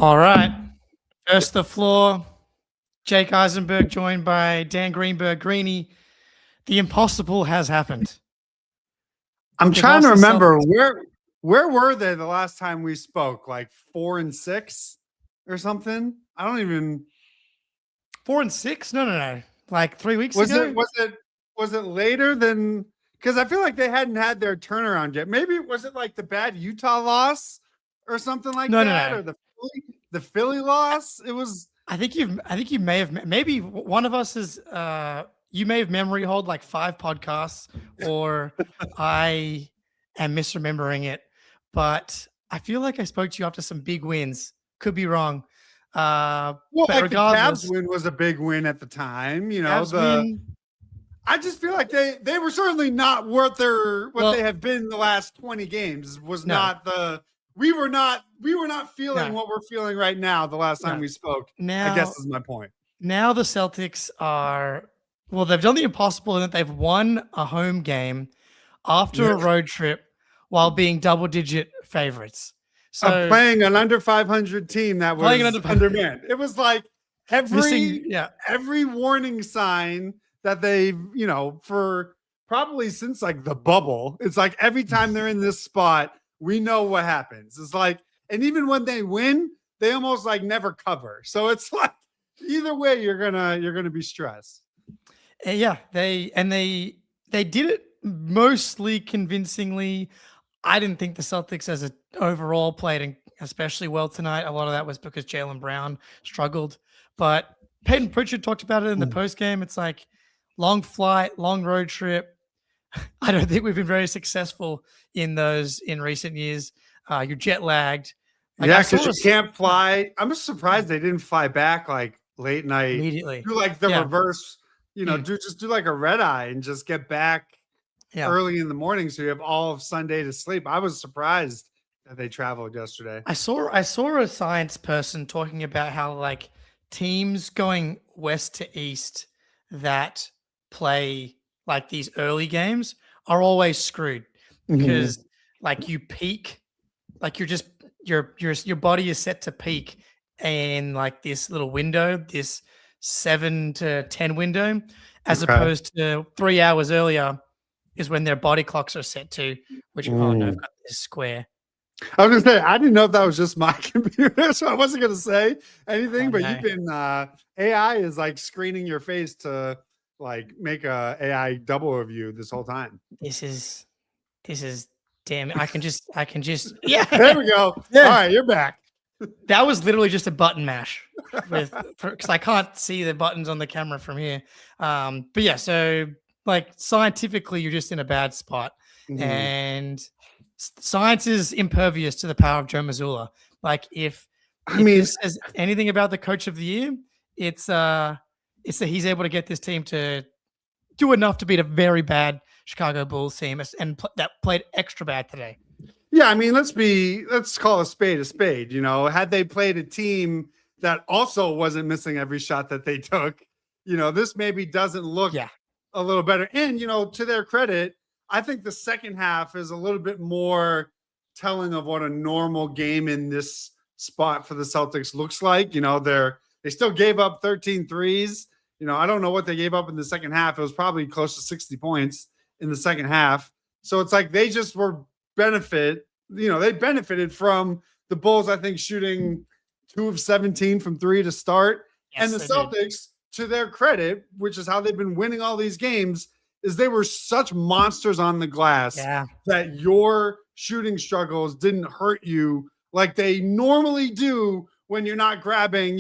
All right. First the floor. Jake Eisenberg joined by Dan Greenberg. Greeny, the impossible has happened. I'm The trying to Boston remember Celtics- where were they the last time we spoke? Like 4-6 or something? I don't even 4-6? No. Like 3 weeks was ago? was it later than because I feel like they hadn't had their turnaround yet. Maybe was it like the bad Utah loss or something like No. or the Philly loss? It was I think you may have maybe one of us is you may have memory hold like 5 podcasts, or I am misremembering it. But I feel like I spoke to you after some big wins. Could be wrong. well, But like regardless, the Cavs win was a big win at the time. Cavs win. I just feel like they were certainly not what they have been the last 20 games. Was No. not the we were not feeling No. what we're feeling right now the last time No. we spoke. Now, I guess is my point. Now the Celtics are they've done the impossible in that they've won a home game after a road trip while being double-digit favorites. So Playing an under 500 team that was undermanned. It was like every warning sign that they've, for probably since like the bubble, it's like every time they're in this spot, we know what happens. It's like, and even when they win, they almost like never cover. So it's like either way, you're gonna be stressed. Yeah, they did it mostly convincingly. I didn't think the Celtics as a overall played especially well tonight. A lot of that was because Jaylen Brown struggled, but Peyton Pritchard talked about it in the post game. It's like long flight, long road trip. I don't think we've been very successful in those in recent years. You're jet lagged. Because you can't fly. I'm just surprised they didn't fly back like late night immediately. Do like the reverse, do like a red eye and just get back early in the morning so you have all of Sunday to sleep. I was surprised that they traveled yesterday. I saw a science person talking about how like teams going west to east that play like these early games are always screwed because like you peak, like you're just your body is set to peak in like this little window, this 7 to 10 window, as opposed to 3 hours earlier is when their body clocks are set to, which oh no, I've got this square. I was gonna say I didn't know if that was just my computer, so I wasn't gonna say anything. But you've been AI is like screening your face to like make a AI double of you this whole time. This is damn it. I can just yeah. There we go. Yeah. All right, you're back. That was literally just a button mash because I can't see the buttons on the camera from here. But yeah, so like scientifically, you're just in a bad spot, and science is impervious to the power of Joe Mazzulla. Like if this says anything about the coach of the year, it's that he's able to get this team to do enough to beat a very bad Chicago Bulls team and that played extra bad today. Yeah, I mean, let's call a spade a spade. Had they played a team that also wasn't missing every shot that they took, this maybe doesn't look a little better. And, to their credit, I think the second half is a little bit more telling of what a normal game in this spot for the Celtics looks like. They still gave up 13 threes. I don't know what they gave up in the second half. It was probably close to 60 points in the second half. So it's like they just were they benefited from the Bulls, I think, shooting 2 of 17 from 3 to start. Yes, and the Celtics, to their credit, which is how they've been winning all these games, is they were such monsters on the glass that your shooting struggles didn't hurt you like they normally do when you're not grabbing,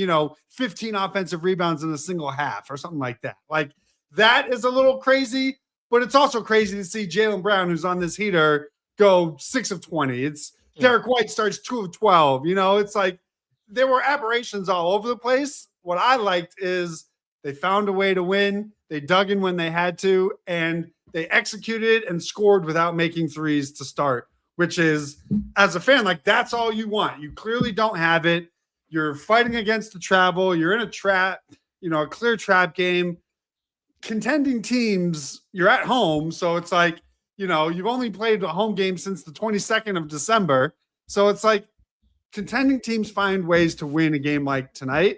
15 offensive rebounds in a single half or something like that. Like that is a little crazy, but it's also crazy to see Jaylen Brown, who's on this heater, go 6 of 20. It's Derek White starts 2 of 12. It's like there were aberrations all over the place. What I liked is they found a way to win. They dug in when they had to, and they executed and scored without making threes to start, which is, as a fan, like that's all you want. You clearly don't have it. You're fighting against the travel. You're in a trap, a clear trap game. Contending teams, you're at home. So it's like, you've only played a home game since the 22nd of December. So it's like contending teams find ways to win a game like tonight.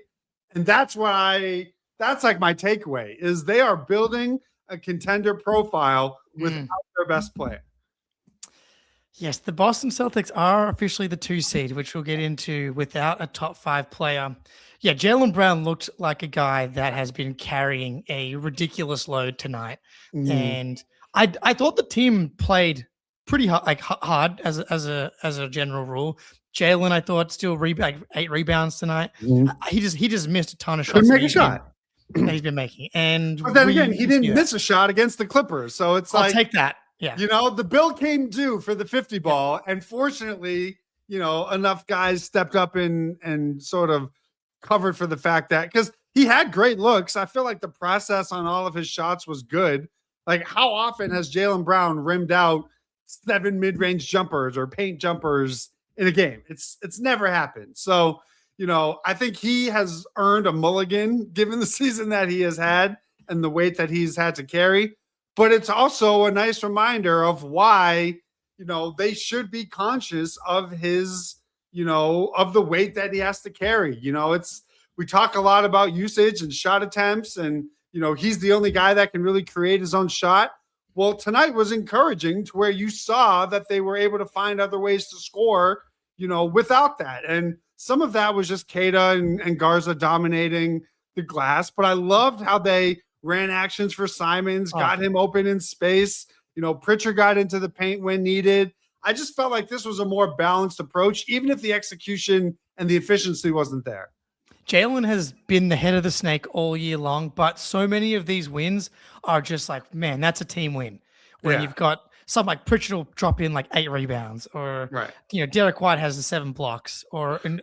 And that's like my takeaway is they are building a contender profile without their best player. Yes, the Boston Celtics are officially the 2 seed, which we'll get into without a top 5 player. Yeah, Jaylen Brown looked like a guy that has been carrying a ridiculous load tonight. And I thought the team played pretty hard as a general rule. Jaylen, I thought, still 8 rebounds tonight. He just missed a ton of shots. Couldn't make a shot. He's been making. But then again, he didn't miss a shot against the Clippers. So it's I'll take that. Yeah. The bill came due for the 50 ball. And fortunately, enough guys stepped up and sort of covered for the fact that because he had great looks. I feel like the process on all of his shots was good. Like, how often has Jaylen Brown rimmed out 7 mid-range jumpers or paint jumpers in a game? It's never happened. So, I think he has earned a mulligan given the season that he has had and the weight that he's had to carry. But it's also a nice reminder of why, they should be conscious of his, of the weight that he has to carry. We talk a lot about usage and shot attempts and, he's the only guy that can really create his own shot. Well, tonight was encouraging to where you saw that they were able to find other ways to score, without that. And some of that was just Keita and Garza dominating the glass. But I loved how they ran actions for Simons, got him open in space. Pritchard got into the paint when needed. I just felt like this was a more balanced approach, even if the execution and the efficiency wasn't there. Jaylen has been the head of the snake all year long, but so many of these wins are just like, man, that's a team win. When you've got some like Pritchard will drop in like 8 rebounds, or Derek White has the 7 blocks, or even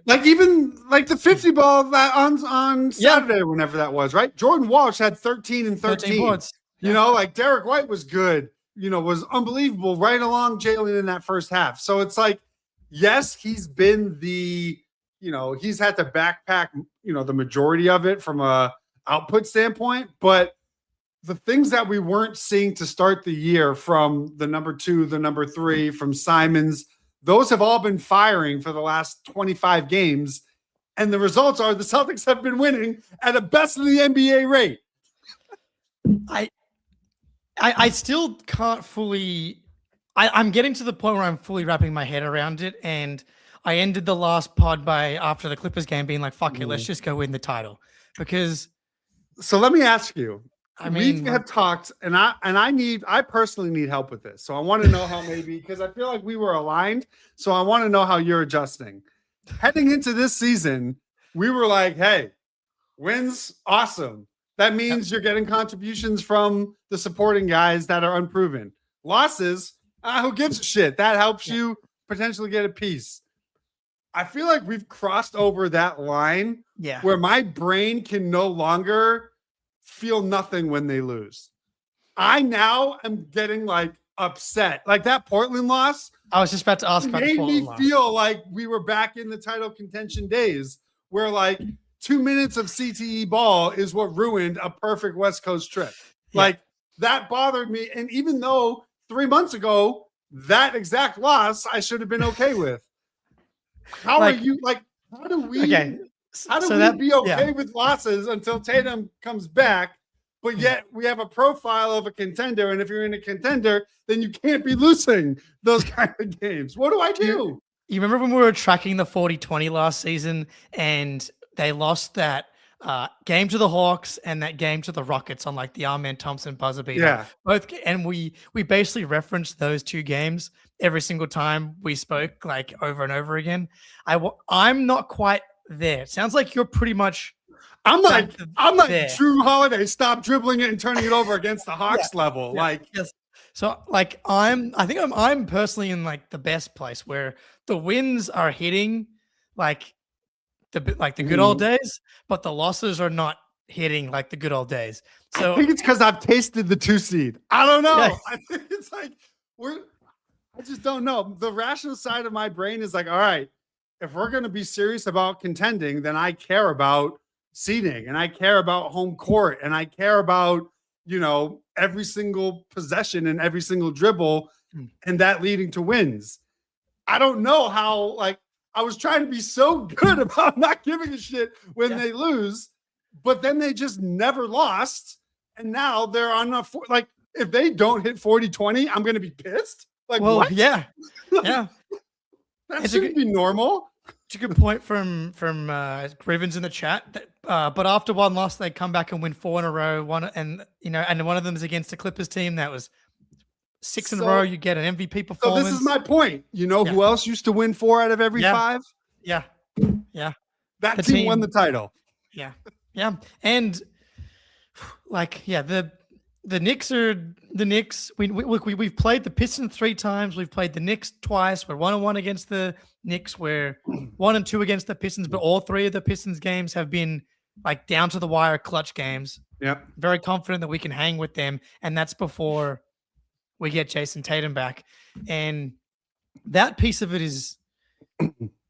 the 50 ball that on Saturday, whenever that was, right? Jordan Walsh had 13 and 13 boards. Derek White was good, was unbelievable right along Jaylen in that first half. So it's like, yes, he's been he's had to backpack, the majority of it from a output standpoint, but the things that we weren't seeing to start the year from the number 2, the number 3, from Simons, those have all been firing for the last 25 games. And the results are the Celtics have been winning at a best in the NBA rate. I still can't fully, I'm getting to the point where I'm fully wrapping my head around it. And I ended the last pod after the Clippers game being like, fuck it, let's just go win the title. So let me ask you, we have talked, and I personally need help with this. So I want to know how because I feel like we were aligned. So I want to know how you're adjusting. Heading into this season, we were like, hey, wins, awesome. That means you're getting contributions from the supporting guys that are unproven. Losses, who gives a shit? That helps you potentially get a piece. I feel like we've crossed over that line where my brain can no longer feel nothing when they lose. I now am getting upset. Like that Portland loss. I was just about to ask about the Portland loss. Made me feel like we were back in the title contention days where 2 minutes of CTE ball is what ruined a perfect West Coast trip. That bothered me. And even though 3 months ago, that exact loss I should have been okay with. How are you how do we be okay with losses until Tatum comes back? But yet we have a profile of a contender. And if you're in a contender, then you can't be losing those kind of games. What do I do? You remember when we were tracking the 40-20 last season and they lost that game to the Hawks and that game to the Rockets on the Arman Thompson buzzer beater. Yeah. Both, and we basically referenced those 2 games every single time we spoke, over and over again. I'm not quite there. It sounds like you're pretty much. I'm like Drew Holiday. Stop dribbling it and turning it over against the Hawks level. Yes. So I think I'm personally in the best place where the wins are hitting the good old days, but the losses are not hitting the good old days. So I think it's because I've tasted the 2 seed. I don't know. Yeah. I think it's I just don't know. The rational side of my brain is all right, if we're going to be serious about contending, then I care about seeding and I care about home court and I care about, every single possession and every single dribble and that leading to wins. I don't know how, I was trying to be so good about not giving a shit when they lose, but then they just never lost. And now they're on a like, if they don't hit 40-20, I'm going to be pissed. Like, well, what? Yeah. That shouldn't be normal. It's a good point from Grivens in the chat. But after one loss, they come back and win 4 in a row. And one of them is against the Clippers team that was 6 in a row. You get an MVP performance. So this is my point. You know who else used to win 4 out of every 5? Yeah. That team won the title. Yeah. And the Knicks are the Knicks. We've played the Pistons 3 times. We've played the Knicks twice. We're 1-1 against the Knicks. We're 1-2 against the Pistons. But all 3 of the Pistons games have been like down to the wire clutch games. Yep. Very confident that we can hang with them, and that's before we get Jason Tatum back. And that piece of it is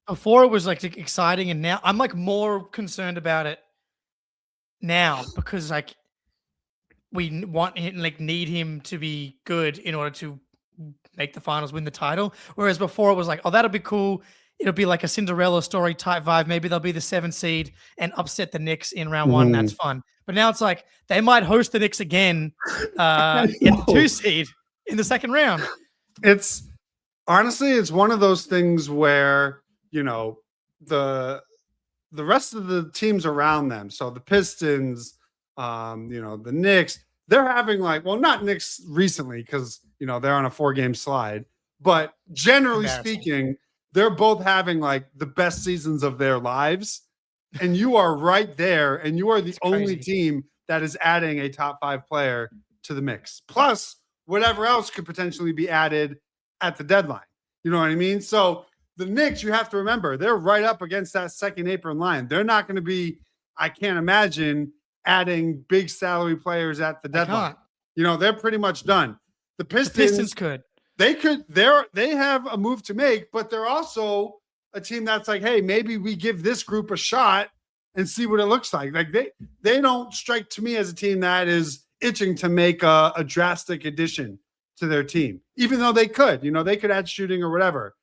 before it was like exciting, and now I'm like more concerned about it now because like we want him, like need him to be good in order to make the finals, win the title. Whereas before it was like, oh, that'll be cool. It'll be like a Cinderella story type vibe. Maybe they'll be the 7th seed and upset the Knicks in round 1. That's fun. But now it's like they might host the Knicks again in the 2 seed in the 2nd round. It's honestly, it's one of those things where, the rest of the teams around them. So the Pistons, the Knicks, they're having not Knicks recently because, they're on a 4-game slide, but generally speaking, they're both having like the best seasons of their lives. And you are right there. And you are the only team that is adding a top 5 player to the mix. Plus whatever else could potentially be added at the deadline. You know what I mean? So the Knicks, you have to remember, they're right up against that second apron line. They're not going to be, I can't imagine, adding big salary players at the deadline. They're pretty much done. The Pistons could. They have a move to make, but they're also a team that's like, hey, maybe we give this group a shot and see what it looks like. Like they don't strike to me as a team that is itching to make a drastic addition to their team, even though they could, they could add shooting or whatever.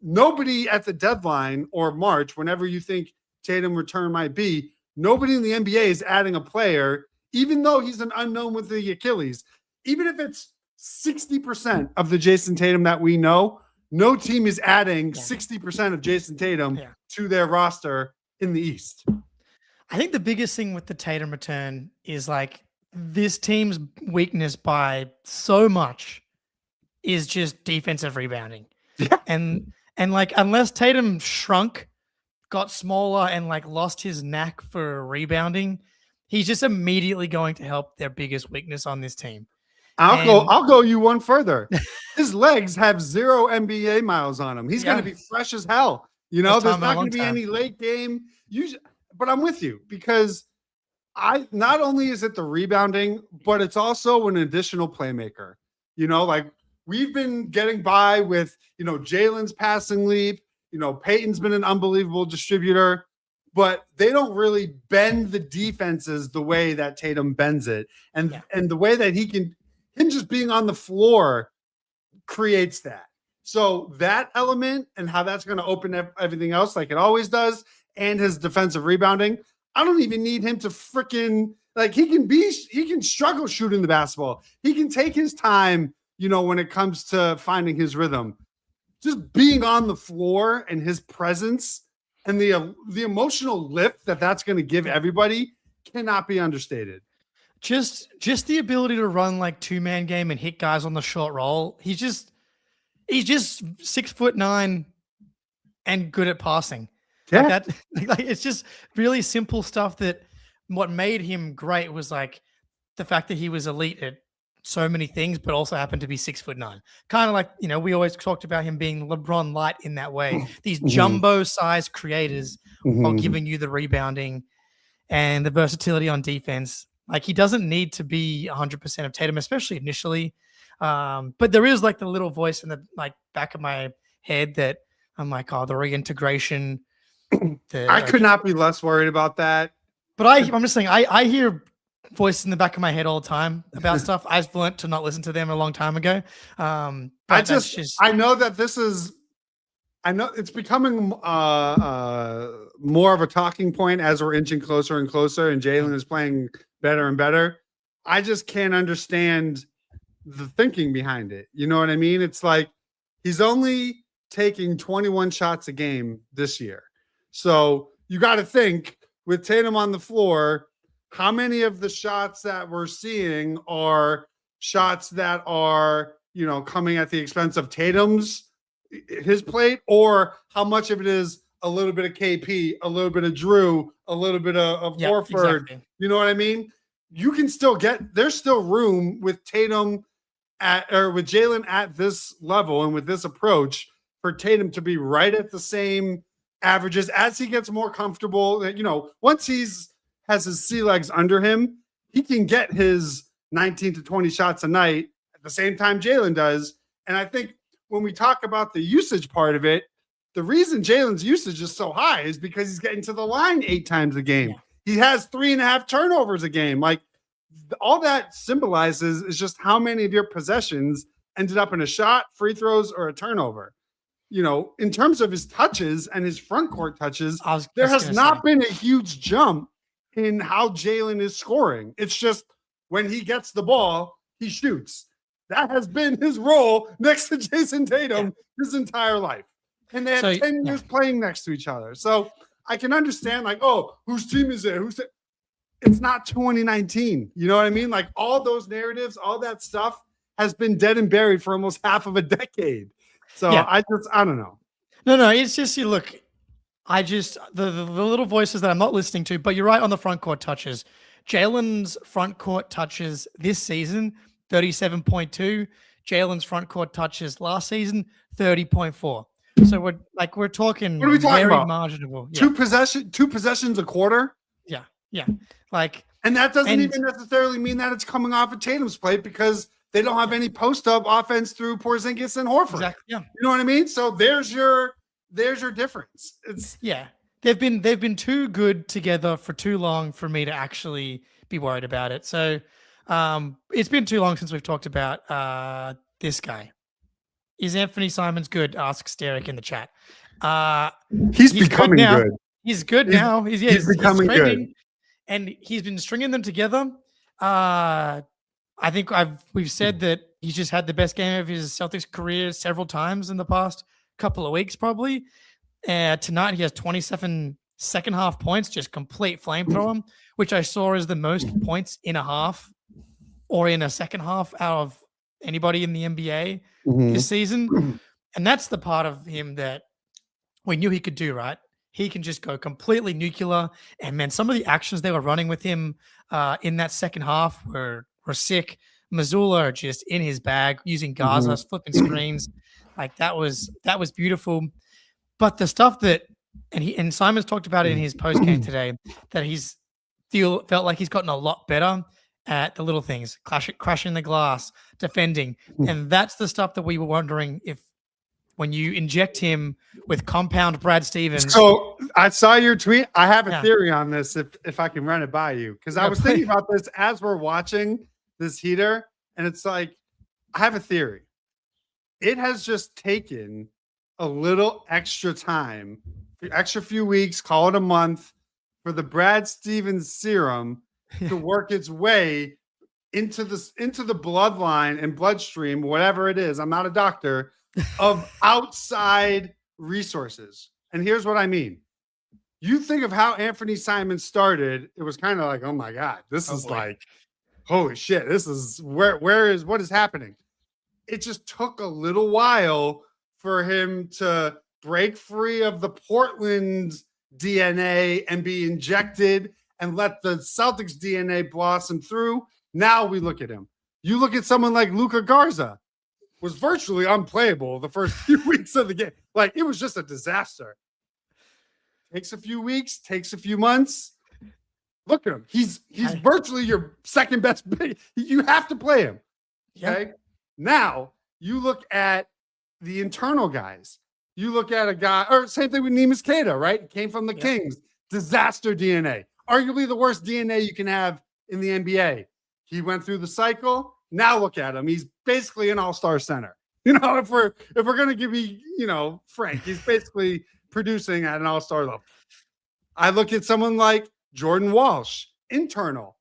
Nobody at the deadline or March, whenever you think Tatum return might be, nobody in the NBA is adding a player, even though he's an unknown with the Achilles. Even if it's 60% of the Jason Tatum that we know, no team is adding 60% of Jason Tatum to their roster in the East. I think the biggest thing with the Tatum return is like this team's weakness by so much is just defensive rebounding. Yeah. And like, unless Tatum shrunk, got smaller, and like lost his knack for rebounding, he's just immediately going to help their biggest weakness on this team. I'll go you one further. His legs have 0 NBA miles on him. He's going to be fresh as hell. There's not going to be any late game. But I'm with you because not only is it the rebounding, but it's also an additional playmaker. Like we've been getting by with, Jalen's passing leap. Peyton's been an unbelievable distributor, but they don't really bend the defenses the way that Tatum bends it. And the way that him just being on the floor creates that. So that element and how that's going to open up everything else like it always does, and his defensive rebounding, I don't even need him to freaking he can struggle shooting the basketball. He can take his time, when it comes to finding his rhythm. Just being on the floor and his presence and the emotional lift that's going to give everybody cannot be understated. Just the ability to run like 2-man game and hit guys on the short roll. He's just 6'9" and good at passing. Yeah. It's just really simple stuff that what made him great was like the fact that he was elite at so many things, but also happened to be 6'9". Kind of like, we always talked about him being LeBron light in that way. These jumbo size creators while giving you the rebounding and the versatility on defense. Like he doesn't need to be 100% of Tatum, especially initially. But there is like the little voice in the back of my head that I'm like, oh, the reintegration. I could not be less worried about that. But I'm just saying, I hear voices in the back of my head all the time about stuff. I've learned to not listen to them a long time ago. I know that this is I know it's becoming more of a talking point as we're inching closer and closer, and Jalen is playing better and better. I just can't understand the thinking behind it. You know what I mean? It's like he's only taking 21 shots a game this year. So you got to think with Tatum on the floor, how many of the shots that we're seeing are shots that are, coming at the expense of his plate, or how much of it is a little bit of KP, a little bit of Drew, a little bit of Horford. Exactly. You know what I mean? You can still there's still room with Tatum with Jalen at this level and with this approach for Tatum to be right at the same averages as he gets more comfortable. Once has his sea legs under him, he can get his 19 to 20 shots a night at the same time Jalen does. And I think when we talk about the usage part of it, the reason Jalen's usage is so high is because he's getting to the line 8 times a game. Yeah. He has 3.5 turnovers a game. Like, all that symbolizes is just how many of your possessions ended up in a shot, free throws, or a turnover. In terms of his touches and his front court touches, there has not been a huge jump in how Jalen is scoring. It's just when he gets the ball, he shoots. That has been his role next to Jason Tatum his entire life. And they have 10 years playing next to each other. So I can understand, like, oh, whose team is it? It's not 2019. You know what I mean? Like, all those narratives, all that stuff has been dead and buried for almost half of a decade. So I don't know. No, it's just, you look, the little voices that I'm not listening to, but you're right on the front court touches. Jalen's front court touches this season, 37.2. Jalen's front court touches last season, 30.4. So we're talking, what are we talking about? Marginable. Yeah. Two possessions a quarter. Yeah. And that doesn't even necessarily mean that it's coming off of Tatum's plate, because they don't have any post-up offense through Porzingis and Horford. Exactly. Yeah. You know what I mean? So there's your difference. They've been too good together for too long for me to actually be worried about it. So it's been too long since we've talked about this guy. Is Anfernee Simons good? Asks Derek in the chat. He's becoming good. He's good now. He's becoming good. And he's been stringing them together. I think we've said that he's just had the best game of his Celtics career several times in the past couple of weeks, probably. Tonight he has 27 second half points, just complete flamethrower, which I saw as the most points in a half or in a second half out of anybody in the NBA this season. And that's the part of him that we knew he could do, right? He can just go completely nuclear. And man, some of the actions they were running with him in that second half were sick. Missoula just in his bag, using Gaza, flipping screens. Like, that was beautiful. But the stuff that, and Simons talked about it in his post game today, that felt like he's gotten a lot better at the little things, crashing the glass, defending. And that's the stuff that we were wondering if, when you inject him with compound Brad Stevens. So I saw your tweet. I have a theory on this if I can run it by you. Because I was thinking about this as we're watching this heater, and it's like, I have a theory. It has just taken a little extra time, extra few weeks, call it a month, for the Brad Stevens serum to work its way into the bloodline and bloodstream, whatever it is. I'm not a doctor, of outside resources. And here's what I mean. You think of how Anfernee Simons started, it was kind of like, oh my God, this is like, holy shit, this is what is happening? It just took a little while for him to break free of the Portland DNA and be injected and let the Celtics DNA blossom through. Now we look at him. You look at someone like Luka Garza, was virtually unplayable the first few weeks of the game. Like, it was just a disaster. Takes a few weeks, takes a few months. Look at him. He's virtually your second best. You have to play him. Okay. Yep. Now you look at the internal guys. You look at a guy, or same thing with Neemias Queta, right? Came from the Kings. Disaster DNA. Arguably the worst DNA you can have in the NBA. He went through the cycle. Now look at him. He's basically an all-star center. If we're gonna give me, frank, he's basically producing at an all-star level. I look at someone like Jordan Walsh, internal.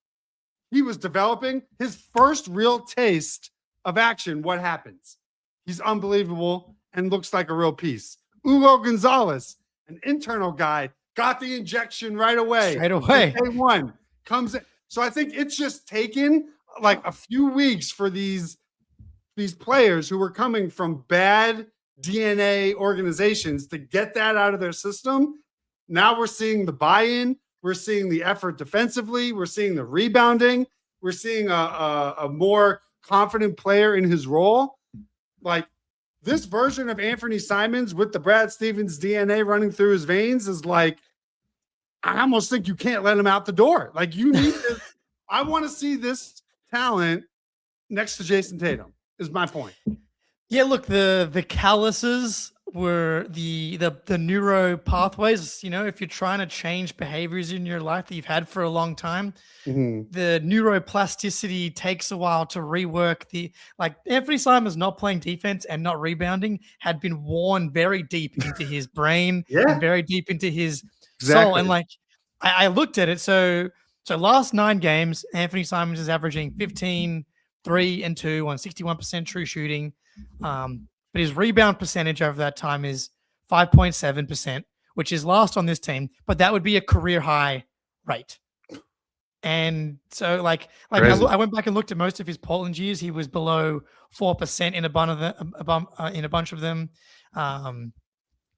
He was developing his first real taste of action. What happens? He's unbelievable and looks like a real piece. Hugo Gonzalez, an internal guy, got the injection right away. Straight away. Day one comes in. So I think it's just taken like a few weeks for these players who were coming from bad DNA organizations to get that out of their system. Now we're seeing the buy-in. We're seeing the effort defensively. We're seeing the rebounding. We're seeing a more confident player in his role. Like, this version of Anfernee Simons with the Brad Stevens DNA running through his veins is like, I almost think you can't let him out the door. Like, you need to, I want to see this talent next to Jason Tatum, is my point. Yeah, look, the calluses were the neuro pathways. If you're trying to change behaviors in your life that you've had for a long time, the neuroplasticity takes a while to rework. Anfernee Simons not playing defense and not rebounding had been worn very deep into his brain and very deep into his soul. And I looked at it. So last 9 games, Anfernee Simons is averaging 15, 3 and 2 on 61% true shooting. But his rebound percentage over that time is 5.7%, which is last on this team, but that would be a career high rate. And so I went back and looked at most of his Portland years. He was below 4% in a bunch of them.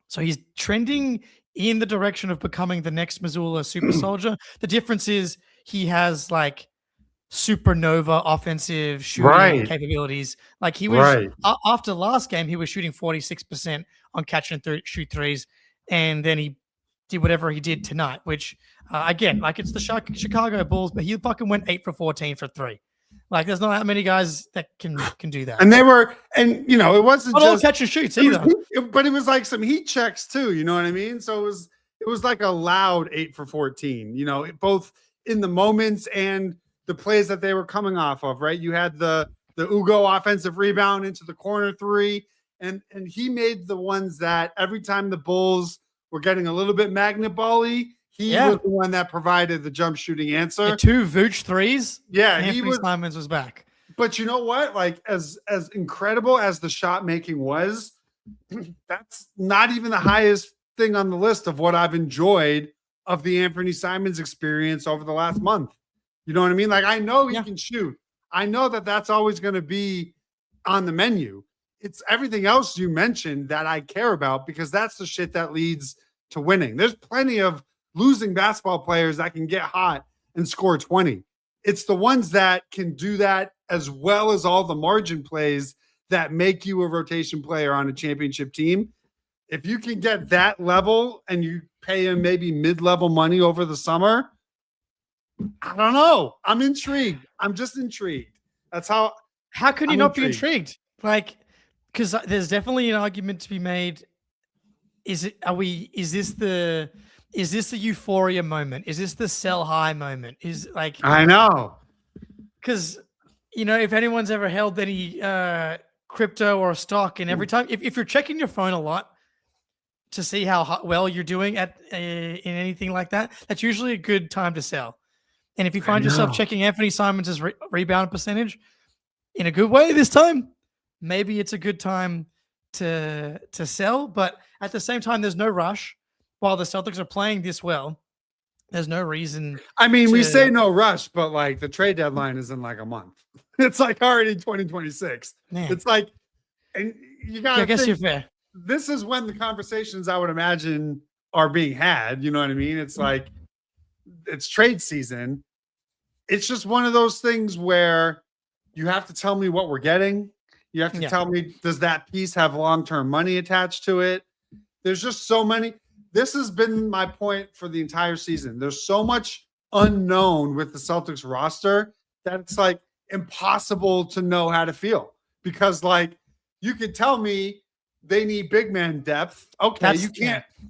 So he's trending in the direction of becoming the next Missoula super soldier. The difference is he has supernova offensive shooting capabilities. Like, he was after last game, he was shooting 46% on catch and shoot threes, and then he did whatever he did tonight, which again, it's the Chicago Bulls, but he fucking went 8 for 14 for 3. There's not that many guys that can do that. And it wasn't not just all catch and shoots either. But it was like some heat checks too. You know what I mean? So it was like a loud 8 for 14. Both in the moments and the plays that they were coming off of. Right? You had the Ugo offensive rebound into the corner 3, and he made the ones that every time the Bulls were getting a little bit magnet ball-y, he was the one that provided the jump shooting answer. The 2 Vooch threes. Yeah, Anfernee Simons was back. But you know what? As incredible as the shot making was, that's not even the highest thing on the list of what I've enjoyed of the Anfernee Simons experience over the last month. You know what I mean? I know he can shoot. I know that that's always going to be on the menu. It's everything else you mentioned that I care about, because that's the shit that leads to winning. There's plenty of losing basketball players that can get hot and score 20. It's the ones that can do that, as well as all the margin plays that make you a rotation player on a championship team. If you can get that level and you pay him maybe mid-level money over the summer, I don't know. I'm intrigued. I'm just intrigued. That's how can you not be intrigued? Because there's definitely an argument to be made. Is this the euphoria moment? Is this the sell high moment? I know. Because if anyone's ever held any crypto or stock, and every time if you're checking your phone a lot to see how well you're doing at in anything like that, that's usually a good time to sell. And if you find yourself checking Anfernee Simons' rebound percentage in a good way this time, maybe it's a good time to sell. But at the same time, there's no rush. While the Celtics are playing this well, there's no reason. I mean, we say no rush, but the trade deadline is in a month. It's already 2026. Man. It's and you got to I guess you're fair. This is when the conversations, I would imagine, are being had. You know what I mean? It's it's trade season. It's just one of those things where you have to tell me what we're getting. You have to tell me, does that piece have long-term money attached to it? There's just so many. This has been my point for the entire season. There's so much unknown with the Celtics roster that it's impossible to know how to feel, because you could tell me they need big man depth. Okay,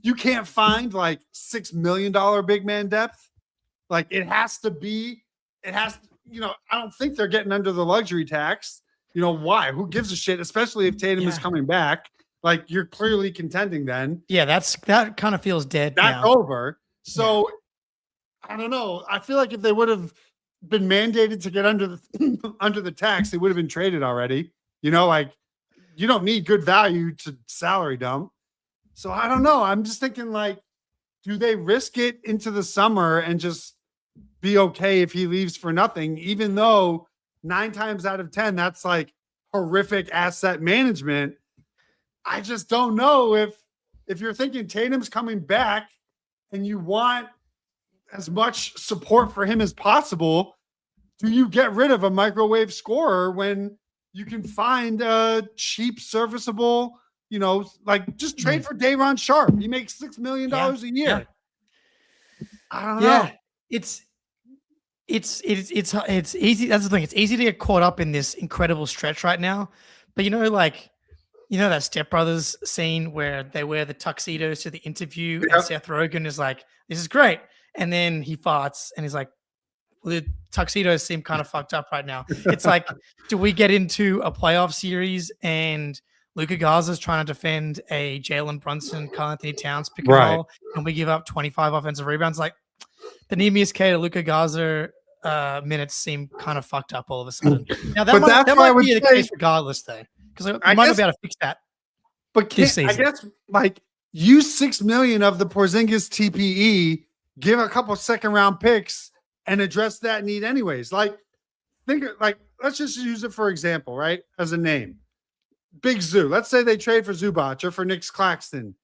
you can't find $6 million big man depth. I don't think they're getting under the luxury tax. why? Who gives a shit? Especially if Tatum is coming back. Like, you're clearly contending then. Yeah, that kind of feels dead That's now. over. So I don't know. I feel like if they would have been mandated to get under the tax, they would have been traded already. Like, you don't need good value to salary dump. So I don't know. I'm just thinking, like, do they risk it into the summer and just be okay if he leaves for nothing, even though 9 times out of 10, that's like horrific asset management. I just don't know if you're thinking Tatum's coming back and you want as much support for him as possible, do you get rid of a microwave scorer when you can find a cheap, serviceable, like, just trade for Day'Ron Sharp. He makes $6 million a year. Yeah. I don't know. It's easy. That's the thing. It's easy to get caught up in this incredible stretch right now. But that Step Brothers scene where they wear the tuxedos to the interview and Seth Rogen is like, this is great. And then he farts and he's like, well, the tuxedos seem kind of fucked up right now. It's like, do we get into a playoff series and Luka Garza's trying to defend a Jalen Brunson, Karl-Anthony Towns pick and roll, and we give up 25 offensive rebounds? Like, the Neemias K to Luka Garza minutes seem kind of fucked up all of a sudden. Now, that might be the case regardless, though, because I might not be able to fix that. But I guess, like, use $6 million of the Porzingis TPE, give a couple second-round picks, and address that need anyways. Like, let's just use it for example, right? As a name. Big Zoo. Let's say they trade for Zubac or for Nick Claxton.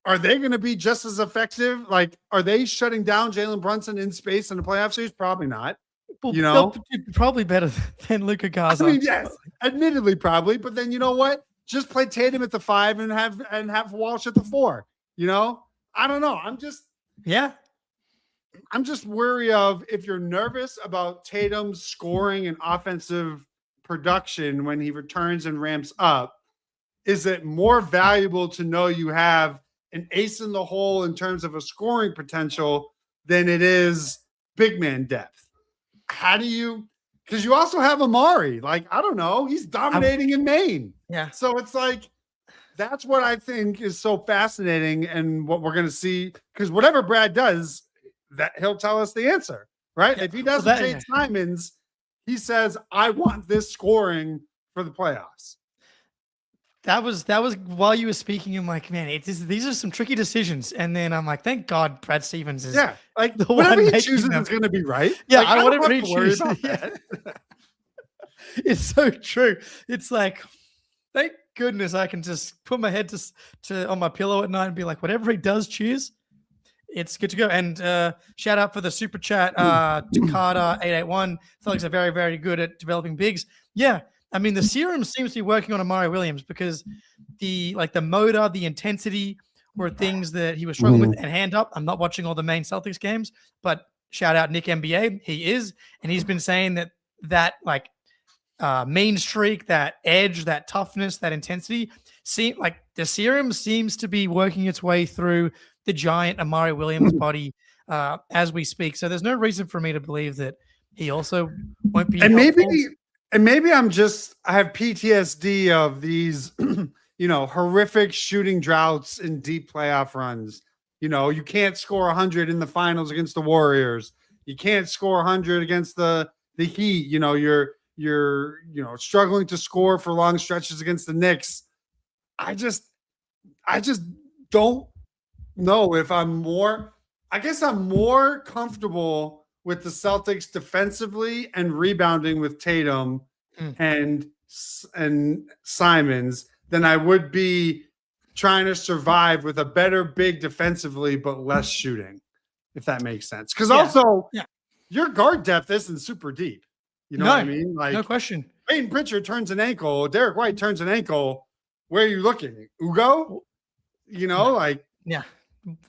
Are they going to be just as effective? Like, are they shutting down Jalen Brunson in space in the playoff series? Probably not. They'll probably better than Luka Garza. I mean, yes, admittedly, probably. But then, you know what? Just play Tatum at the 5 and have Walsh at the 4. I don't know. I'm just wary of, if you're nervous about Tatum's scoring and offensive production when he returns and ramps up, is it more valuable to know you have an ace in the hole in terms of a scoring potential than it is big man depth? How do you, because you also have Amari, like, I don't know, he's dominating in Maine. Yeah. So it's like, that's what I think is so fascinating, and what we're going to see, because whatever Brad does, that he'll tell us the answer, right? If he doesn't trade Simons, he says, I want this scoring for the playoffs. That was while you were speaking. I'm like, man, these are some tricky decisions. And then I'm like, thank God Brad Stevens is like the whatever one he chooses is going to be right. Yeah, like, I whatever he chooses. It's so true. It's like, thank goodness I can just put my head to on my pillow at night and be like, whatever he does choose, it's good to go. And shout out for the super chat, Takada 881. Celtics are very, very good at developing bigs. Yeah. I mean, the serum seems to be working on Amari Williams, because the motor, the intensity were things that he was struggling with. And hand up, I'm not watching all the main Celtics games, but shout out Nick NBA. He is, and he's been saying that main streak, that edge, that toughness, that intensity, like the serum seems to be working its way through the giant Amari Williams body as we speak. So there's no reason for me to believe that he also won't be. And maybe I have PTSD of these, horrific shooting droughts in deep playoff runs. You can't score 100 in the finals against the Warriors. You can't score 100 against the Heat. You're struggling to score for long stretches against the Knicks. I just don't know if I'm more comfortable with the Celtics defensively and rebounding with Tatum and Simons than I would be trying to survive with a better big defensively but less shooting, if that makes sense. Because your guard depth isn't super deep. You know what I mean? Like, no question. Peyton Pritchard turns an ankle. Derek White turns an ankle. Where are you looking? Ugo?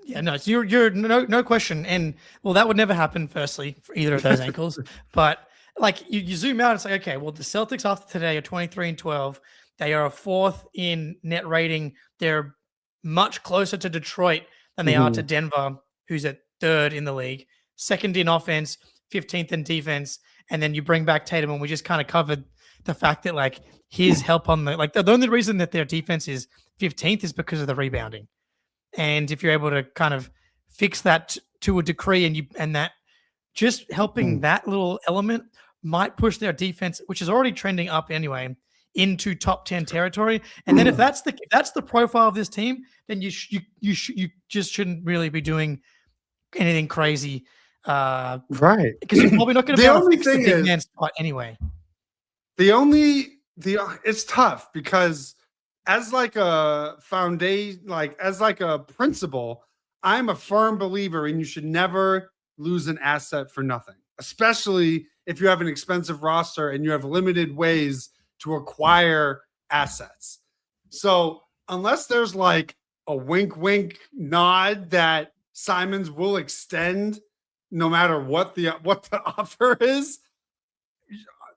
Yeah, no, so you're no question. And well, that would never happen, firstly, for either of those ankles. But like you zoom out, it's like, okay, well, the Celtics after today are 23-12. They are a 4th in net rating. They're much closer to Detroit than they are to Denver, who's at 3rd in the league, 2nd in offense, 15th in defense. And then you bring back Tatum, and we just kind of covered the fact that like his help on the only reason that their defense is 15th is because of the rebounding. And if you're able to kind of fix that to a degree and that just helping that little element might push their defense, which is already trending up anyway, into top 10 territory. And then if that's the profile of this team, then you just shouldn't really be doing anything crazy. Right. Because you're probably not going to be able to fix the big man spot anyway. It's tough because as like a foundation, like as like a principle, I'm a firm believer in you should never lose an asset for nothing, especially if you have an expensive roster and you have limited ways to acquire assets. So unless there's like a wink, wink nod that Simons will extend no matter what the offer is,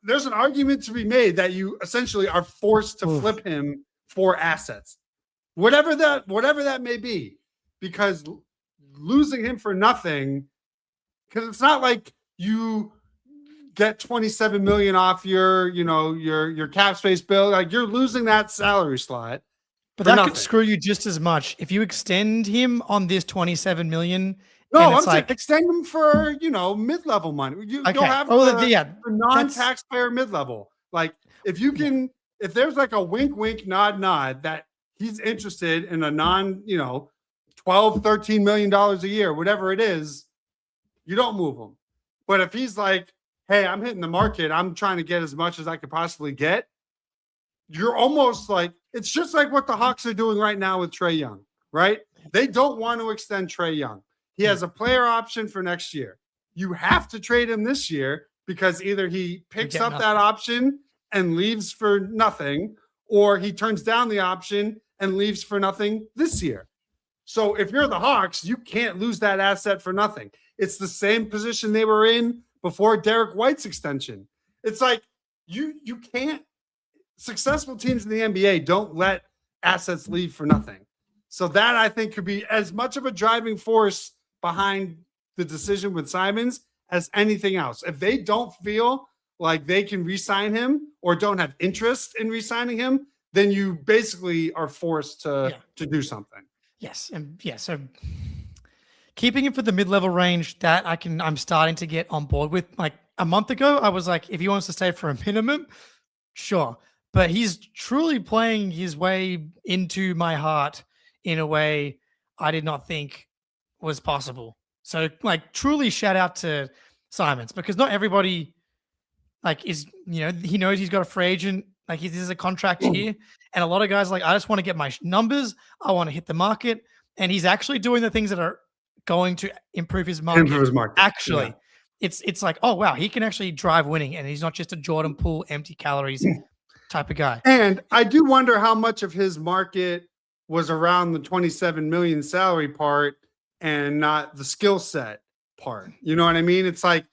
there's an argument to be made that you essentially are forced to flip him for assets, whatever that may be, because losing him for nothing, because it's not like you get 27 million off your cap space bill. Like you're losing that salary slot. But that could screw you just as much if you extend him on this 27 million. No, I'm saying extend him for mid-level money. You'll have the non-taxpayer mid-level. Like if you can, if there's like a wink, wink, nod that he's interested in a non, $12, $13 million a year, whatever it is, you don't move him. But if he's like, hey, I'm hitting the market, I'm trying to get as much as I could possibly get, you're almost like, it's just like what the Hawks are doing right now with Trae Young, right? They don't want to extend Trae Young. He has a player option for next year. You have to trade him this year because either he picks up that option and leaves for nothing, or he turns down the option and leaves for nothing this year. So if you're the Hawks, you can't lose that asset for nothing. It's the same position they were in before Derek White's extension. It's like you can't. Successful teams in the NBA don't let assets leave for nothing. So that I think could be as much of a driving force behind the decision with Simons as anything else. If they don't feel like they can re-sign him or don't have interest in re-signing him, then you basically are forced to do something. Yes. And so keeping him for the mid-level range, that I'm starting to get on board with. Like a month ago, I was like, if he wants to stay for a minimum, sure. But he's truly playing his way into my heart in a way I did not think was possible. So, like, truly shout out to Simons, because not everybody, like, is, he knows he's got a free agent. Like, this is a contract here. And a lot of guys are like, I just want to get my numbers. I want to hit the market. And he's actually doing the things that are going to improve his market. Actually, it's like, oh, wow, he can actually drive winning. And he's not just a Jordan Poole, empty calories type of guy. And I do wonder how much of his market was around the 27 million salary part and not the skill set part. You know what I mean? It's like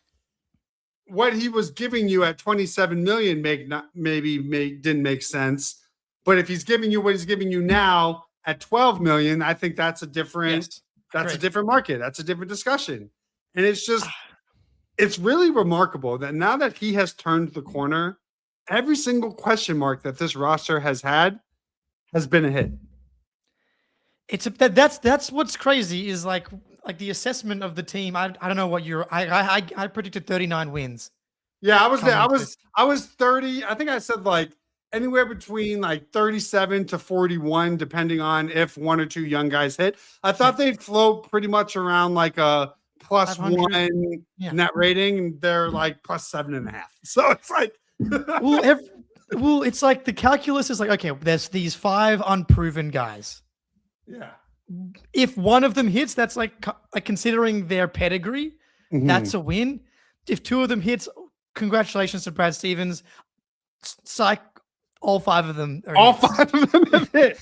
what he was giving you at 27 million didn't make sense. But if he's giving you what he's giving you now at 12 million, I think that's a different a different market. That's a different discussion. And it's just it's really remarkable that now that he has turned the corner, every single question mark that this roster has had has been a hit. That's what's crazy is like the assessment of the team. I don't know what I predicted 39 wins. Yeah, I was there. I was 30. I think I said like anywhere between like 37 to 41, depending on if one or two young guys hit. I thought they'd float pretty much around like a +1 net rating. They're like +7.5. So it's like well, it's like the calculus is like, okay, there's these 5 unproven guys. Yeah. If one of them hits, that's like considering their pedigree, that's a win. If 2 of them hits, congratulations to Brad Stevens. Psych, all 5 of them are hits. 5 of them have hit.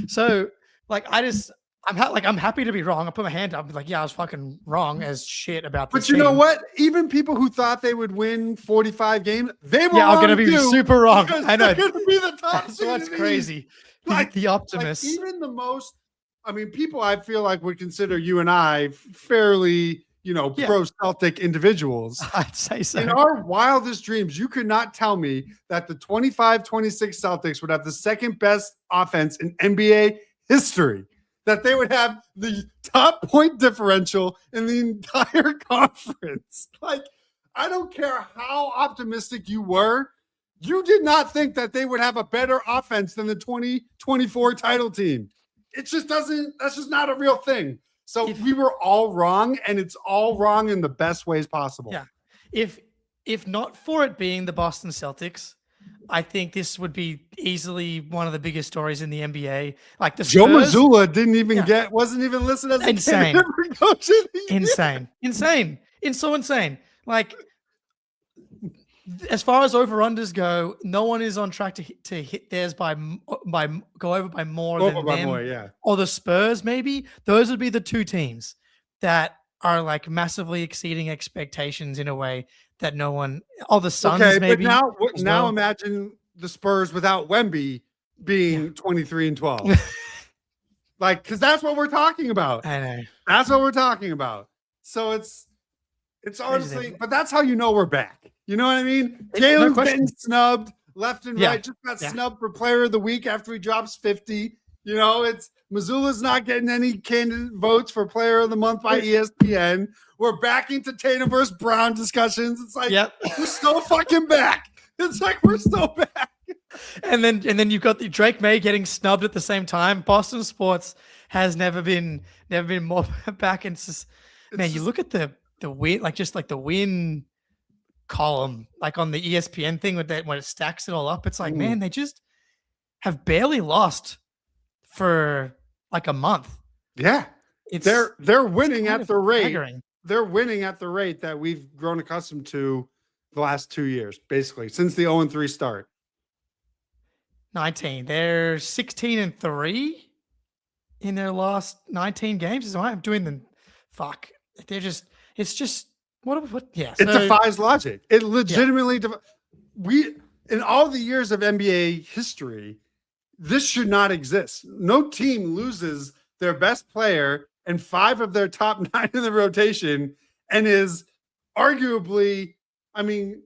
So, like, I'm happy to be wrong. I put my hand up, I'm like, yeah, I was fucking wrong as shit about this. But you know what? Even people who thought they would win 45 games, they were wrong. Going to be super wrong. I know. They're going to be the top. That's what's crazy. Like the optimists. Like even the most, I mean, people I feel like would consider you and I fairly pro Celtic individuals. I'd say so. In our wildest dreams, you could not tell me that the 25-26 Celtics would have the second best offense in NBA history, that they would have the top point differential in the entire conference. Like, I don't care how optimistic you were. You did not think that they would have a better offense than the 2024 title team. It just doesn't, that's just not a real thing. So we were all wrong, and it's all wrong in the best ways possible. Yeah. If not for it being the Boston Celtics, I think this would be easily one of the biggest stories in the NBA. Like the Joe Spurs, Mazzulla wasn't even listed as insane. Insane. It's so insane. Like, as far as over-unders go, no one is on track to hit theirs by go over by more than them. Or the Spurs, maybe. Those would be the two teams that are like massively exceeding expectations in a way that no one. Oh, the Suns, maybe. But now imagine the Spurs without Wemby being 23-12. Like, because that's what we're talking about. I know. That's what we're talking about. So it's honestly, but that's how you know we're back. You know what I mean? Jalen's getting snubbed left and right. Just got snubbed for player of the week after he drops 50. It's Mazzulla's not getting any candidate votes for player of the month by ESPN. We're back into Tatum versus Brown discussions. It's like, we're so fucking back. It's like, we're so back. And then you've got the Drake May getting snubbed at the same time. Boston sports has never been more back. And you look at the win, like just like the win column, like on the ESPN thing with that when it stacks it all up, it's like, man, they just have barely lost for like a month. Yeah, they're winning at the rate. Staggering. They're winning at the rate that we've grown accustomed to the last 2 years, basically since the 0-3 start. 19. They're 16-3 in their last 19 games. So I'm doing the fuck. They're just. It's just. What? Yeah. It defies logic. It legitimately in all the years of NBA history, this should not exist. No team loses their best player and 5 of their top 9 in the rotation and is arguably, I mean,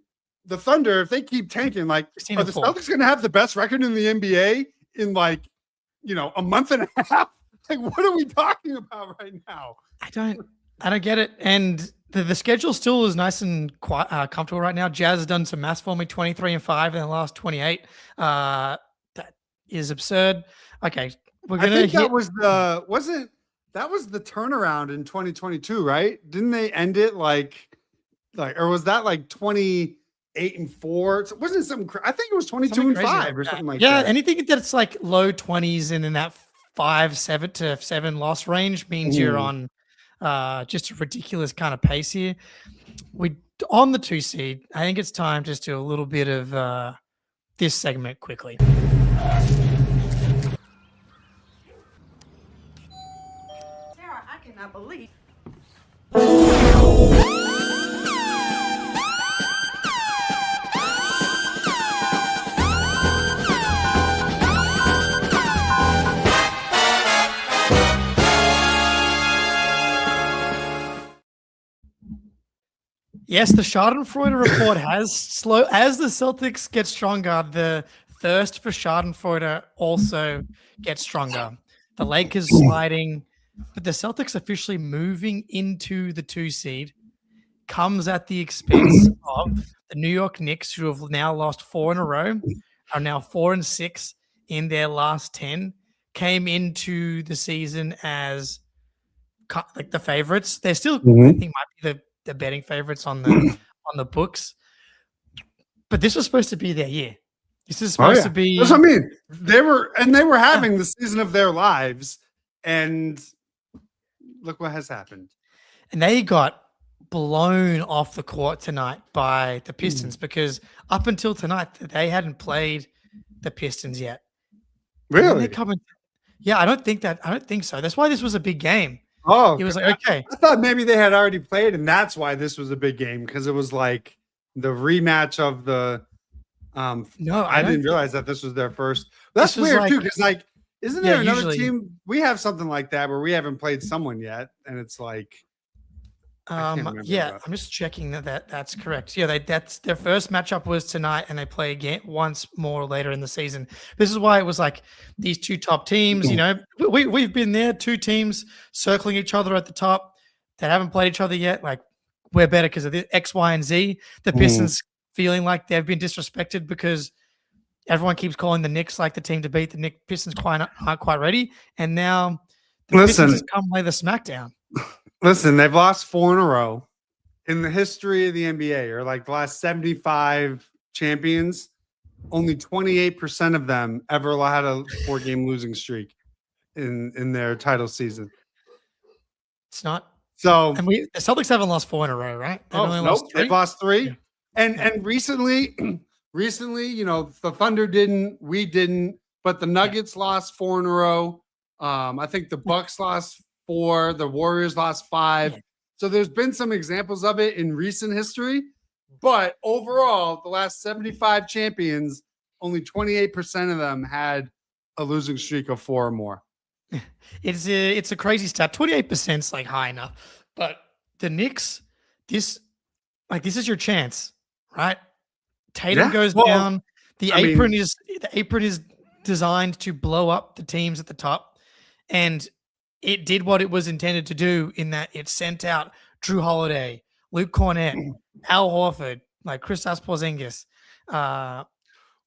the Thunder, if they keep tanking, like, are the Celtics going to have the best record in the NBA in like, a month and a half? Like, what are we talking about right now? I don't get it. And the schedule still is nice and comfortable right now. Jazz has done some maths for me, 23-5 in the last 28. That is absurd. Okay, we're gonna. I think that was the turnaround in 2022, right? Didn't they end it like, or was that like 28-4? Wasn't it something? I think it was 22-5 or something like that. Yeah, anything that's like low 20s and in that 5-7 loss range means you're on. Just a ridiculous kind of pace here. We on the 2 seed. I think it's time just to do a little bit of this segment quickly. Sarah, I cannot believe. Yes, the Schadenfreude report has as the Celtics get stronger, the thirst for Schadenfreude also gets stronger. The Lakers sliding, but the Celtics officially moving into the 2 seed comes at the expense of the New York Knicks, who have now lost 4 in a row, are now 4-6 in their last 10, came into the season as like the favorites. They're still, I think, might be the betting favorites on the books, but this was supposed to be their year. This is supposed to be. That's what I mean. They were having the season of their lives, and look what has happened. And they got blown off the court tonight by the Pistons because up until tonight they hadn't played the Pistons yet. Really? I don't think so. That's why this was a big game. Oh, he was like, okay. I thought maybe they had already played, and that's why this was a big game, because it was like the rematch of the. No, I didn't realize that this was their first. That's weird too, because like, isn't there another team? We have something like that where we haven't played someone yet, and it's like, Yeah, I'm just checking that's correct. Yeah, that's their first matchup was tonight, and they play again once more later in the season. This is why it was like these two top teams. You know, we've been there, two teams circling each other at the top that haven't played each other yet. Like we're better because of the X, Y, and Z. The Pistons feeling like they've been disrespected because everyone keeps calling the Knicks like the team to beat. The Pistons aren't quite ready, and now the Pistons has come lay the smackdown. Listen, they've lost 4 in a row in the history of the NBA, or like the last 75 champions. Only 28% of them ever had a 4-game losing streak in their title season. It's not so. And the Celtics haven't lost 4 in a row, right? They've lost 3. Yeah. And recently, you know, the Thunder didn't, we didn't, but the Nuggets lost 4 in a row. I think the Bucks lost 4, the Warriors lost 5. So there's been some examples of it in recent history, but overall, the last 75 champions, only 28% of them had a losing streak of 4 or more. It's a crazy stat. 28% is like high enough, but the Knicks, this is your chance, right? Tatum goes down. The apron is designed to blow up the teams at the top, and it did what it was intended to do in that it sent out Drew Holiday, Luke Cornett, Al Horford, like Kristaps Porzingis.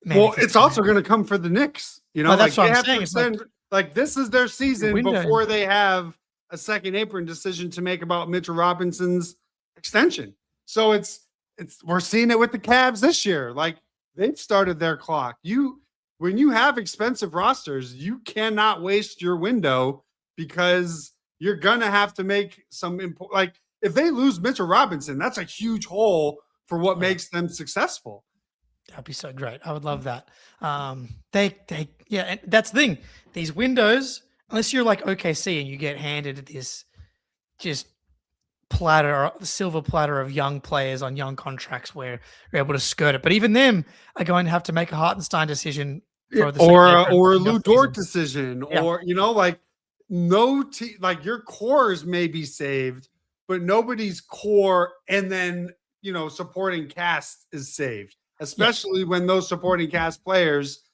It's also going to come for the Knicks. You know, that's what I'm saying. It's like this is their season before they have a second apron decision to make about Mitchell Robinson's extension. So we're seeing it with the Cavs this year. Like they've started their clock. When you have expensive rosters, you cannot waste your window, because you're going to have to make some like if they lose Mitchell Robinson, that's a huge hole for what makes them successful. That'd be so great. I would love that. And that's the thing. These windows, unless you're like OKC and you get handed this just silver platter of young players on young contracts where you're able to skirt it. But even them are going to have to make a Hartenstein decision for the or a Lou Dort decision, or you know, like like your cores may be saved, but nobody's core and then, you know, supporting cast is saved, especially when those supporting cast players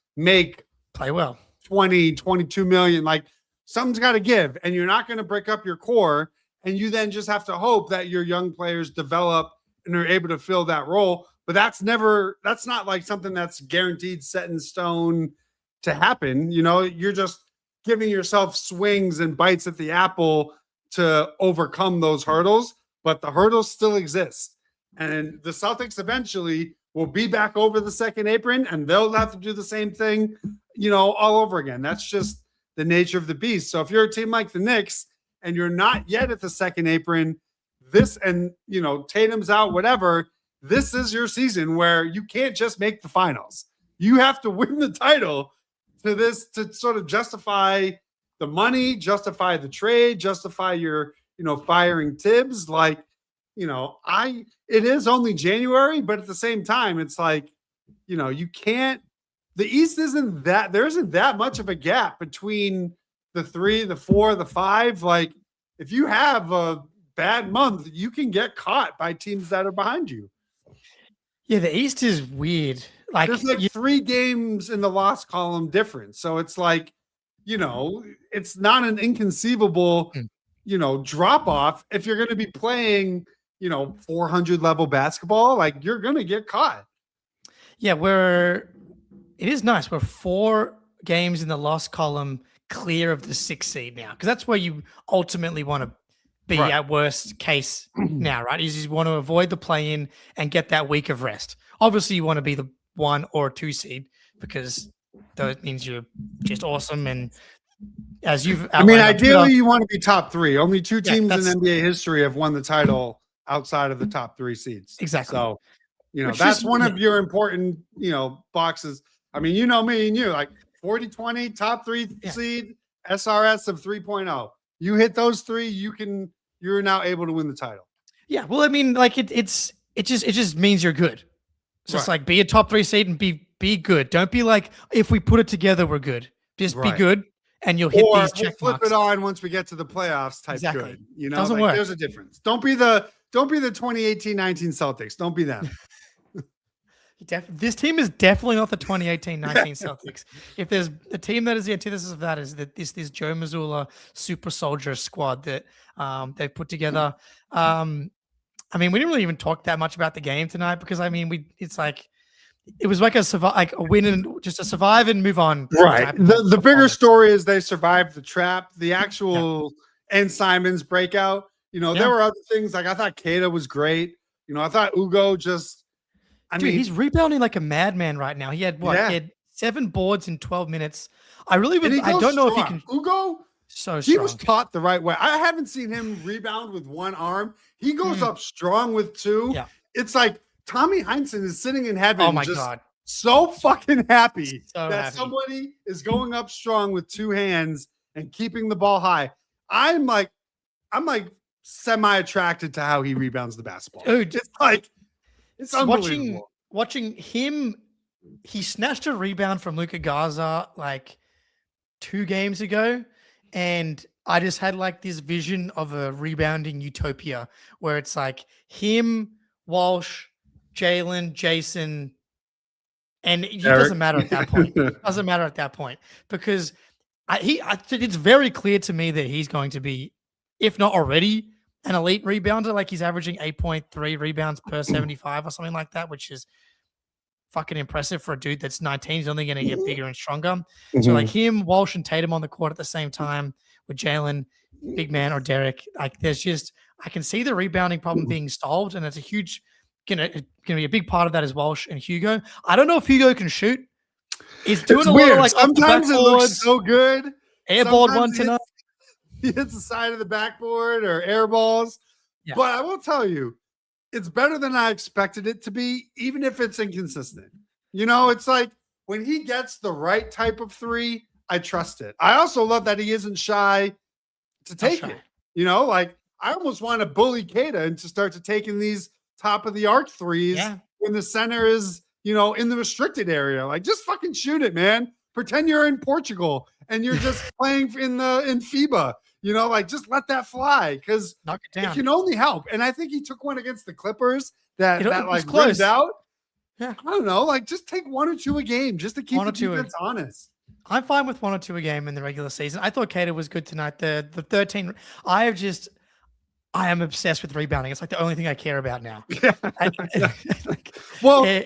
play well, 20, 22 million. Like something's got to give, and you're not going to break up your core. And you then just have to hope that your young players develop and are able to fill that role. But that's not like something that's guaranteed, set in stone to happen. You know, you're just giving yourself swings and bites at the apple to overcome those hurdles, but the hurdles still exist. And the Celtics eventually will be back over the second apron, and they'll have to do the same thing, you know, all over again. That's just the nature of the beast. So if you're a team like the Knicks and you're not yet at the second apron, you know, Tatum's out, whatever, this is your season where you can't just make the finals. You have to win the title to sort of justify the money, justify the trade, justify your, you know, firing Tibbs. Like, you know, it is only January, but at the same time, it's like, you know, you can't, the East there isn't that much of a gap between the 3, the 4, the 5. Like if you have a bad month, you can get caught by teams that are behind you. Yeah, the East is weird. Like there's like 3 games in the loss column difference. So it's like, you know, it's not an inconceivable, you know, drop off. If you're going to be playing, you know, 400 level basketball, like you're going to get caught. Yeah, it is nice. We're 4 games in the loss column clear of the 6th seed now, because that's where you ultimately want to be at worst case now, right? You want to avoid the play-in and get that week of rest. Obviously, you want to be the 1 or 2 seed, because that means you're just awesome. And as you've ideally, you want to be top 3. Only 2 teams in NBA history have won the title outside of the top 3 seeds. Exactly. So, you know, that's one of your important, you know, boxes. I mean, you know me and you, like 40-20, top 3 seed, SRS of 3.0. You hit those 3, you're now able to win the title. Yeah. Well, I mean, like it just means you're good. It's just like be a top 3 seed and be good. Don't be like, if we put it together, we're good. Just be good and you'll hit or these check flip marks. it on once we get to the playoffs type Exactly. good. You know, Doesn't like, work. there's a difference. Don't be the 2018-19 Celtics. Don't be them. This team is definitely not the 2018-19 Celtics. If there's a team that is the antithesis of that, is that this Joe Mazzulla super soldier squad that they've put together. I mean, we didn't really even talk that much about the game tonight because it was like a win and just a survive and move on. Right. The bigger story is they survived the trap. The actual and Simons breakout. You know, there were other things. Like I thought Keita was great. You know, I thought Ugo just. Dude, he's rebounding like a madman right now. He had He had 7 boards in 12 minutes. I don't know if he can. Ugo, he was taught the right way. I haven't seen him rebound with one arm. He goes up strong with 2. Yeah. It's like Tommy Heinsohn is sitting in heaven. Oh my God. So fucking happy that somebody is going up strong with 2 hands and keeping the ball high. I'm like semi-attracted to how he rebounds the basketball. Dude, it's unbelievable. Watching him, he snatched a rebound from Luka Garza like 2 games ago, and I just had like this vision of a rebounding utopia where it's like him, Walsh, Jalen, Jason, and it doesn't matter at that point. It doesn't matter at that point because it's very clear to me that he's going to be, if not already, an elite rebounder. Like he's averaging 8.3 rebounds per 75 or something like that, which is fucking impressive for a dude that's 19. He's only going to get bigger and stronger. So like him, Walsh, and Tatum on the court at the same time with Jalen, big man, or Derek. Like I can see the rebounding problem being solved, and it's a huge gonna be a big part of that is Walsh and Hugo. I don't know if Hugo can shoot. He's doing a lot of sometimes it looks so good. Airballed one tonight. He hits the side of the backboard or air balls. Yeah. But I will tell you, it's better than I expected it to be, even if it's inconsistent. You know, it's like when he gets the right type of 3, I trust it. I also love that he isn't shy to take it. You know, like I almost want to bully Keita and to start to taking these top of the arc 3s when the center is, you know, in the restricted area. Like just fucking shoot it, man. Pretend you're in Portugal and you're just playing in FIBA. You know, like just let that fly because it can only help. And I think he took one against the Clippers that like close out. Yeah, I don't know, like just take 1 or 2 a game just to keep the defense honest. I'm fine with 1 or 2 a game in the regular season. I thought Keita was good tonight. The 13. I am obsessed with rebounding. It's like the only thing I care about now.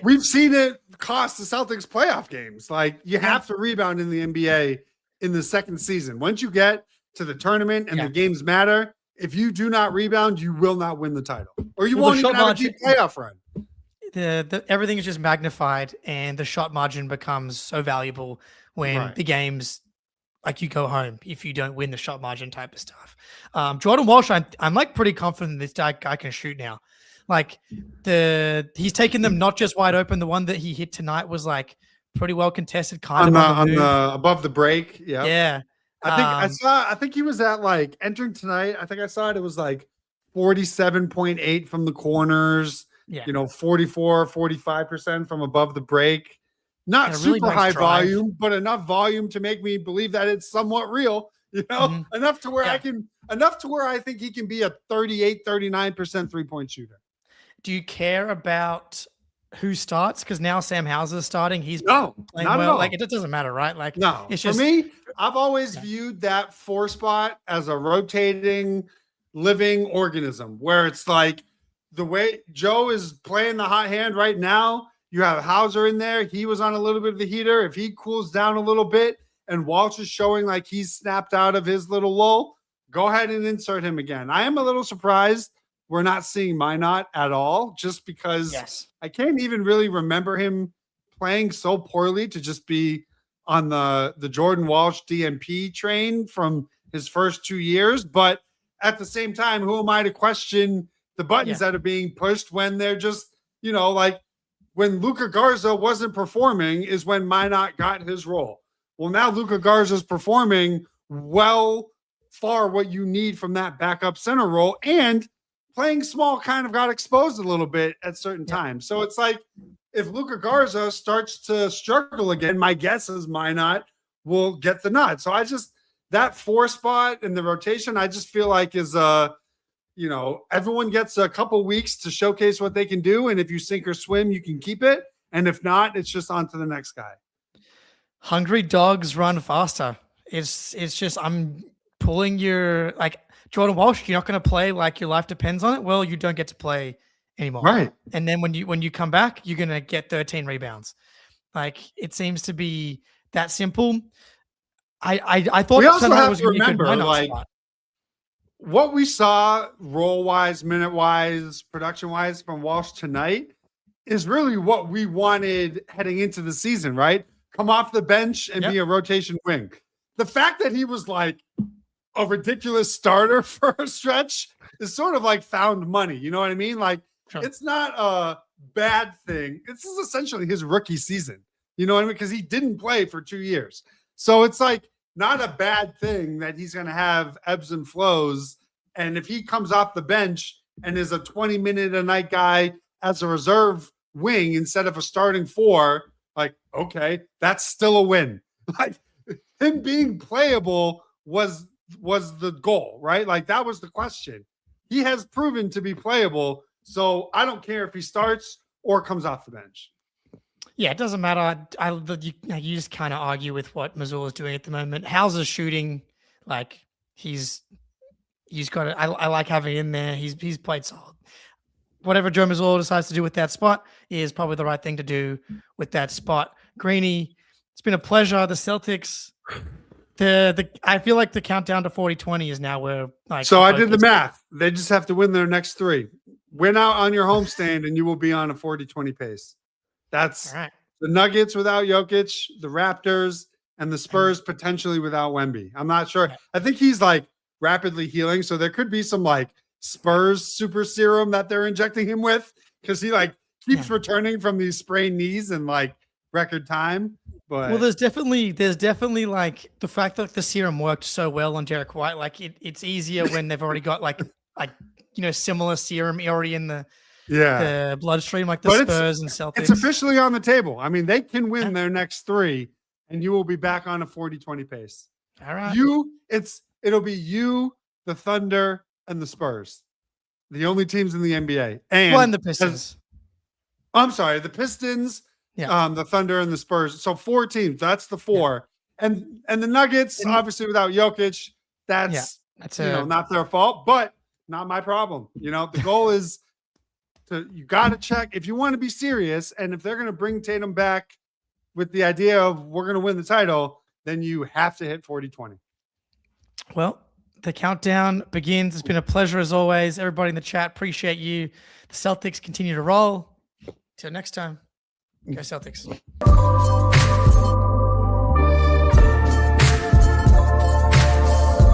We've seen it cost the Celtics playoff games. Like you have to rebound in the NBA in the second season. Once you get to the tournament and the games matter, if you do not rebound, you will not win the title, or you won't even have a deep playoff run. Everything is just magnified, and the shot margin becomes so valuable when the games, like you go home if you don't win the shot margin type of stuff. Jordan Walsh, I'm like pretty confident this guy can shoot now. Like he's taken them not just wide open. The one that he hit tonight was like pretty well contested, kind of on the above the break. Yeah. I think he was at like entering tonight. I think I saw it. It was like 47.8 from the corners. Yeah. You know, 45% from above the break. Not super high volume, but enough volume to make me believe that it's somewhat real. You know, enough to where I think he can be a 38, 39% 3-point shooter. Do you care about who starts? Because now Sam Hauser's starting. He's playing well. Like it doesn't matter, right? Like it's just, for me, I've always viewed that 4 spot as a rotating, living organism where it's like the way Joe is playing the hot hand right now. You have Hauser in there. He was on a little bit of the heater. If he cools down a little bit and Walsh is showing like he's snapped out of his little lull, go ahead and insert him again. I am a little surprised we're not seeing Minot at all, just because I can't even really remember him playing so poorly to just be on the Jordan Walsh DMP train from his first 2 years. But at the same time, who am I to question the buttons that are being pushed when they're just, you know, like when Luka Garza wasn't performing is when Minot got his role. Well, now Luka Garza's performing far what you need from that backup center role, and playing small kind of got exposed a little bit at certain times. So it's like if Luka Garza starts to struggle again, my guess is Minot will get the nod. So that 4 spot in the rotation, I just feel like is everyone gets a couple weeks to showcase what they can do. And if you sink or swim, you can keep it. And if not, it's just on to the next guy. Hungry dogs run faster. It's just, I'm pulling your, like, Jordan Walsh, you're not going to play like your life depends on it. Well, you don't get to play anymore. Right. And then when you come back, you're going to get 13 rebounds. Like, it seems to be that simple. I thought we also have was to remember, like, spot. What we saw role-wise, minute-wise, production-wise from Walsh tonight is really what we wanted heading into the season, right? Come off the bench and be a rotation wing. The fact that he was like a ridiculous starter for a stretch is sort of like found money. You know what I mean? Like, it's not a bad thing. This is essentially his rookie season. You know what I mean? Because he didn't play for 2 years. So it's like not a bad thing that he's going to have ebbs and flows. And if he comes off the bench and is a 20-minute a night guy as a reserve wing instead of a starting 4, like, okay, that's still a win. Like, him being playable was the goal, right? Like, that was the question. He has proven to be playable. So I don't care if he starts or comes off the bench. Yeah, it doesn't matter. You just kind of argue with what Mazzulla is doing at the moment. Hauser's shooting, like, he's got it. I like having him in there. He's played solid. Whatever Joe Mazzulla decides to do with that spot is probably the right thing to do with that spot. Greeny, it's been a pleasure. The Celtics, I feel like the countdown to 40-20 is now where, like. So I did the math. They just have to win their next 3. Win out on your homestand, and you will be on a 40-20 pace. That's right. The Nuggets without Jokic, the Raptors, and the Spurs potentially without Wemby. I'm not sure. I think he's like rapidly healing, so there could be some like Spurs super serum that they're injecting him with because he like keeps returning from these sprained knees in like record time. But well, there's definitely like the fact that the serum worked so well on Derek White. Like it's easier when they've already got like similar serum already in the bloodstream, like the Spurs and Celtics. It's officially on the table. I mean, they can win their next 3, and you will be back on a 40-20 pace. All right. It'll be you, the Thunder, and the Spurs, the only teams in the NBA. And the Pistons. I'm sorry, the Pistons, the Thunder, and the Spurs. So 4 teams. That's the 4. Yeah. And the Nuggets, obviously without Jokic, that's not their fault, but not my problem. The goal is you got to check if you want to be serious. And if they're going to bring Tatum back with the idea of we're going to win the title, then you have to hit 40-20. Well, the countdown begins. It's been a pleasure as always. Everybody in the chat, appreciate you. The Celtics continue to roll. Till next time, go Celtics.